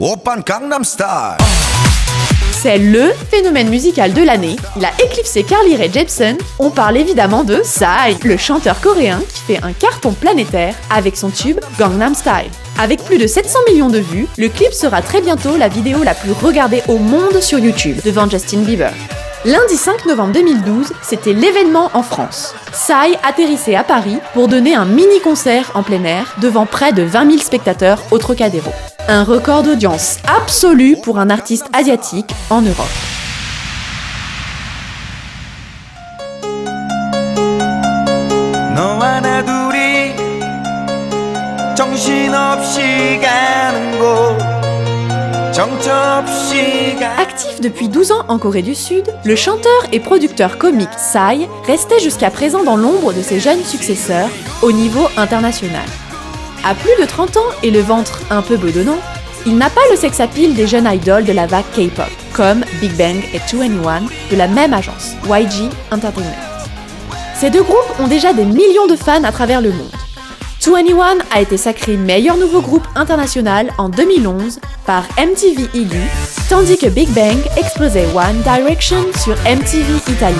Oppan Gangnam Style. C'est le phénomène musical de l'année. Il a éclipsé Carly Rae Jepsen. On parle évidemment de Psy, le chanteur coréen qui fait un carton planétaire avec son tube Gangnam Style. Avec plus de 700 millions de vues, le clip sera très bientôt la vidéo la plus regardée au monde sur YouTube, devant Justin Bieber. Lundi 5 novembre 2012, c'était l'événement en France. Psy atterrissait à Paris pour donner un mini-concert en plein air devant près de 20 000 spectateurs au Trocadéro. Un record d'audience absolu pour un artiste asiatique en Europe. Actif depuis 12 ans en Corée du Sud, le chanteur et producteur comique Psy restait jusqu'à présent dans l'ombre de ses jeunes successeurs au niveau international. À plus de 30 ans et le ventre un peu bedonnant, il n'a pas le sex-appeal des jeunes idoles de la vague K-pop, comme Big Bang et 2NE1 de la même agence, YG Entertainment. Ces deux groupes ont déjà des millions de fans à travers le monde. 2NE1 a été sacré meilleur nouveau groupe international en 2011 par MTV ED, tandis que Big Bang explosait One Direction sur MTV Italie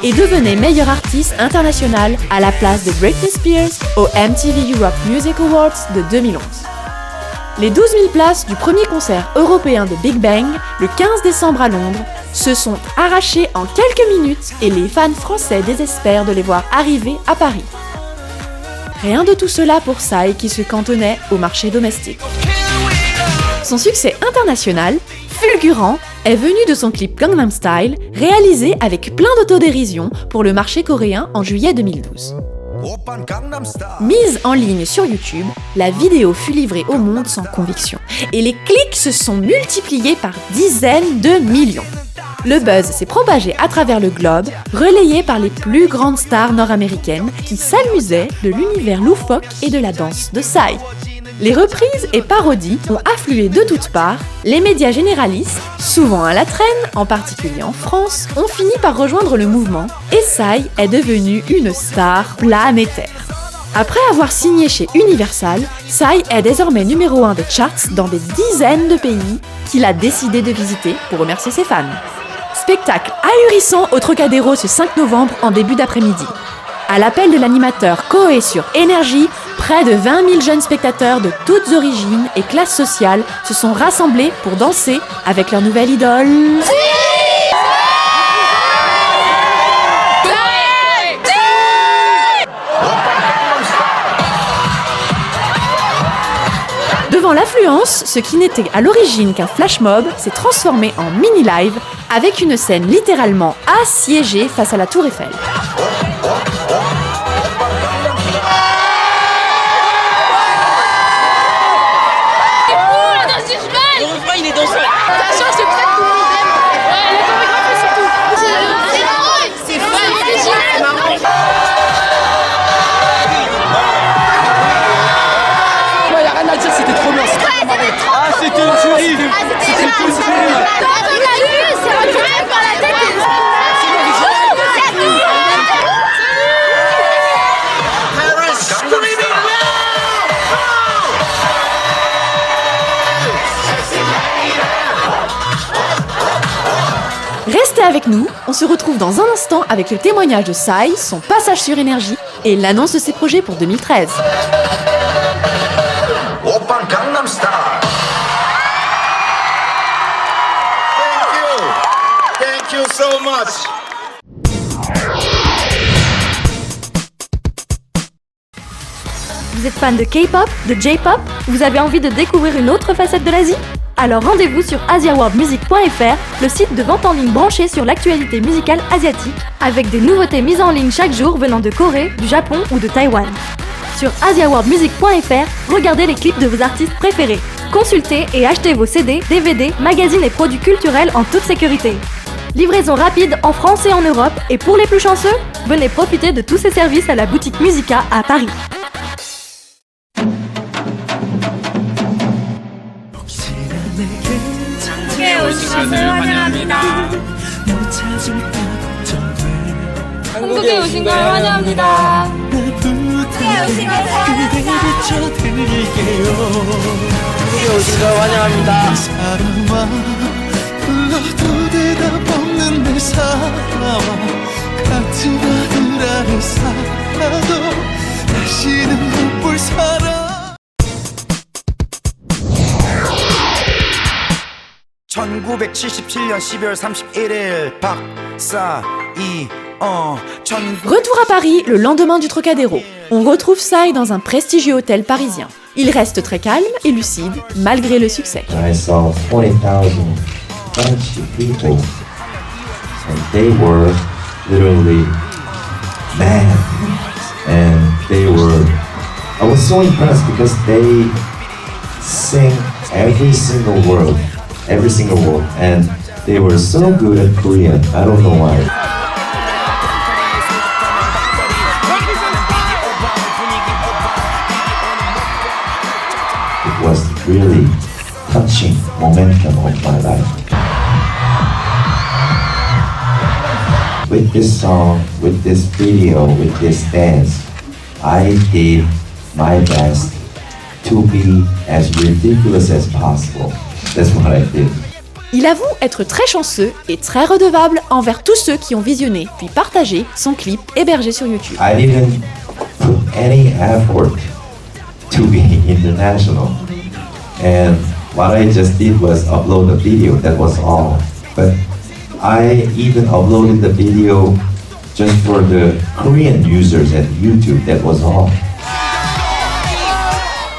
et devenait meilleur artiste international à la place de Britney Spears aux MTV Europe Music Awards de 2011. Les 12 000 places du premier concert européen de Big Bang, le 15 décembre à Londres, se sont arrachées en quelques minutes et les fans français désespèrent de les voir arriver à Paris. Rien de tout cela pour Psy qui se cantonnait au marché domestique. Son succès international, fulgurant, est venu de son clip Gangnam Style, réalisé avec plein d'autodérision pour le marché coréen en juillet 2012. Mise en ligne sur YouTube, la vidéo fut livrée au monde sans conviction, et les clics se sont multipliés par dizaines de millions. Le buzz s'est propagé à travers le globe, relayé par les plus grandes stars nord-américaines qui s'amusaient de l'univers loufoque et de la danse de Psy. Les reprises et parodies ont afflué de toutes parts, les médias généralistes, souvent à la traîne, en particulier en France, ont fini par rejoindre le mouvement et Psy est devenu une star planétaire. Après avoir signé chez Universal, Psy est désormais numéro 1 des charts dans des dizaines de pays qu'il a décidé de visiter pour remercier ses fans. Spectacle ahurissant au Trocadéro ce 5 novembre en début d'après-midi. À l'appel de l'animateur Koé sur Énergie, près de 20 000 jeunes spectateurs de toutes origines et classes sociales se sont rassemblés pour danser avec leur nouvelle idole. Devant l'affluence, ce qui n'était à l'origine qu'un flash mob s'est transformé en mini-live avec une scène littéralement assiégée face à la Tour Eiffel. Restez avec nous, on se retrouve dans un instant avec le témoignage de Psy, son passage sur Énergie et l'annonce de ses projets pour 2013. Oppan Gangnam Style. Thank you so much. Vous êtes fan de K-pop, de J-pop? Vous avez envie de découvrir une autre facette de l'Asie? Alors rendez-vous sur asiaworldmusic.fr, le site de vente en ligne branché sur l'actualité musicale asiatique, avec des nouveautés mises en ligne chaque jour venant de Corée, du Japon ou de Taïwan. Sur asiaworldmusic.fr, regardez les clips de vos artistes préférés. Consultez et achetez vos CD, DVD, magazines et produits culturels en toute sécurité. Livraison rapide en France et en Europe, et pour les plus chanceux, venez profiter de tous ces services à la boutique Musica à Paris. 한국에 오신 걸 환영합니다. 한국에 오신 걸 환영합니다. 여기 오신 걸 환영합니다. 사랑아 불러도 대답 없는 내 사랑아 같은 아들 안에 살아도 다시는 못 볼 사람 1977년 12월 31일 Retour à Paris le lendemain du Trocadéro. On retrouve Psy dans un prestigieux hôtel parisien. Il reste très calme et lucide malgré le succès. I saw 40,000 French people, and they were literally mad, and I was so impressed because they sing every single word, and they were so good at Korean. I don't know why. It was really touching momentum of my life. With this song, with this video, with this dance, I did my best to be as ridiculous as possible. That's what I did. Il avoue être très chanceux et très redevable envers tous ceux qui ont visionné puis partagé son clip hébergé sur YouTube. I didn't put any effort to be international. And what I just did was upload the video, that was all. But I even uploaded the video just for the Korean users at YouTube, that was all.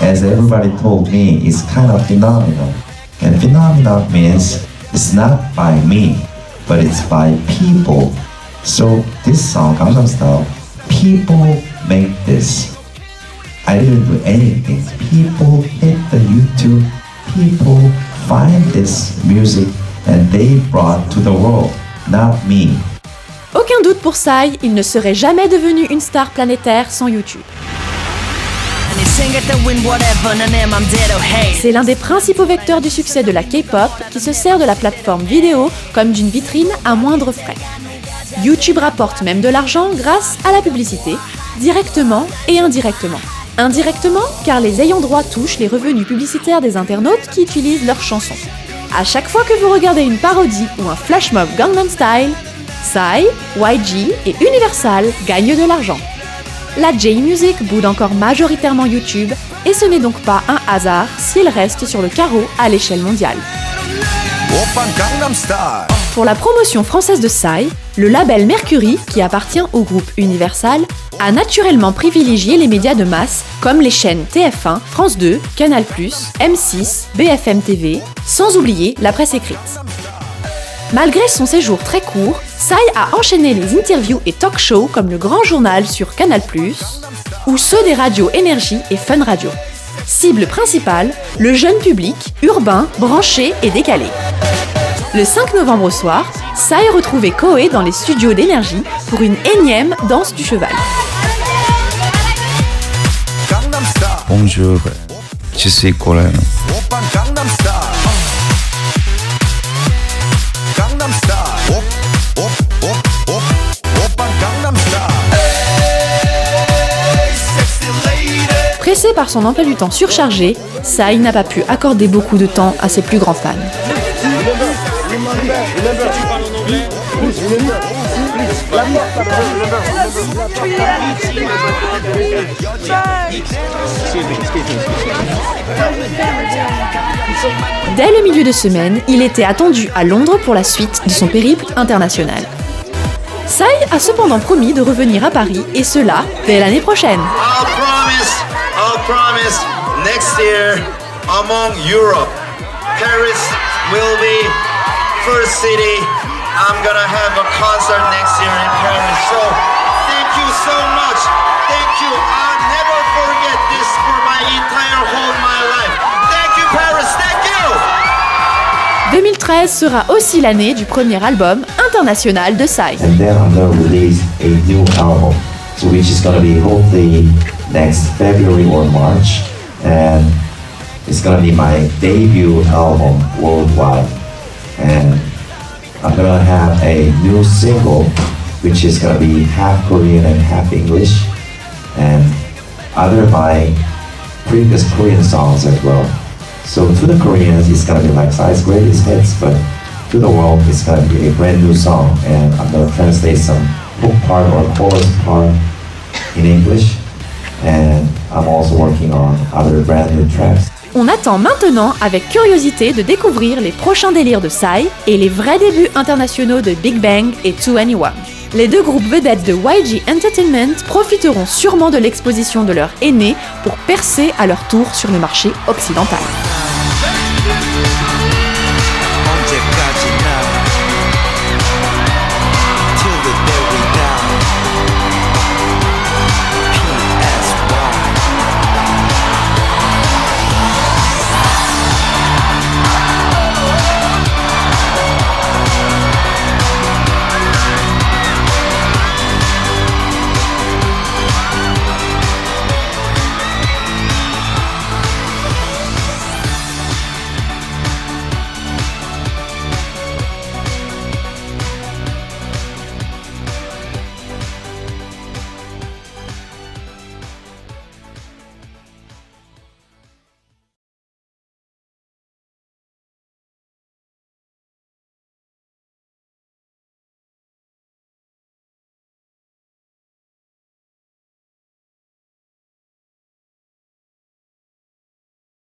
As everybody told me, it's kind of phenomenal. And phenomenal means it's not by me, but it's by people. So this song, Gangnam Style, people make this. I didn't do anything. People hit the YouTube, people find this music and they brought to the world, not me. Aucun doute pour Psy, il ne serait jamais devenu une star planétaire sans YouTube. C'est l'un des principaux vecteurs du succès de la K-pop qui se sert de la plateforme vidéo comme d'une vitrine à moindre frais. YouTube rapporte même de l'argent grâce à la publicité, directement et indirectement. Indirectement, car les ayants droit touchent les revenus publicitaires des internautes qui utilisent leurs chansons. À chaque fois que vous regardez une parodie ou un flash mob Gangnam Style, Psy, YG et Universal gagnent de l'argent. La J-Music boude encore majoritairement YouTube et ce n'est donc pas un hasard s'il reste sur le carreau à l'échelle mondiale. Pour la promotion française de Psy, le label Mercury, qui appartient au groupe Universal, a naturellement privilégié les médias de masse comme les chaînes TF1, France 2, Canal+, M6, BFM TV, sans oublier la presse écrite. Malgré son séjour très court, Psy a enchaîné les interviews et talk-shows comme le Grand Journal sur Canal+, ou ceux des radios Énergie et Fun Radio. Cible principale, le jeune public, urbain, branché et décalé. Le 5 novembre au soir, Psy retrouvait Koé dans les studios d'Énergie pour une énième danse du cheval. Bonjour, je suis coréen. Pressé par son emploi du temps surchargé, Psy n'a pas pu accorder beaucoup de temps à ses plus grands fans. Dès le milieu de semaine, il était attendu à Londres pour la suite de son périple international. Psy a cependant promis de revenir à Paris, et cela dès l'année prochaine. I'll promise next year among Europe, Paris will be first city. I'm gonna have a concert next year in Paris. So thank you so much. Thank you. I'll never forget this for my entire whole my life. Thank you, Paris. Thank you. 2013 sera aussi l'année du premier album international de Psy. And then I'm gonna release a new album, so which is gonna be hopefully next February or March, and it's gonna be my debut album worldwide. And I'm gonna have a new single, which is gonna be half Korean and half English, and other my previous Korean songs as well. So to the Koreans, it's gonna be like Psy's greatest hits, but to the world, it's gonna be a brand new song, and I'm gonna translate some hook part or chorus part in English, and I'm also working on other brand new tracks. On attend maintenant avec curiosité de découvrir les prochains délires de Psy et les vrais débuts internationaux de Big Bang et 2NE1. Les deux groupes vedettes de YG Entertainment profiteront sûrement de l'exposition de leur aîné pour percer à leur tour sur le marché occidental. 언제까지나 till the day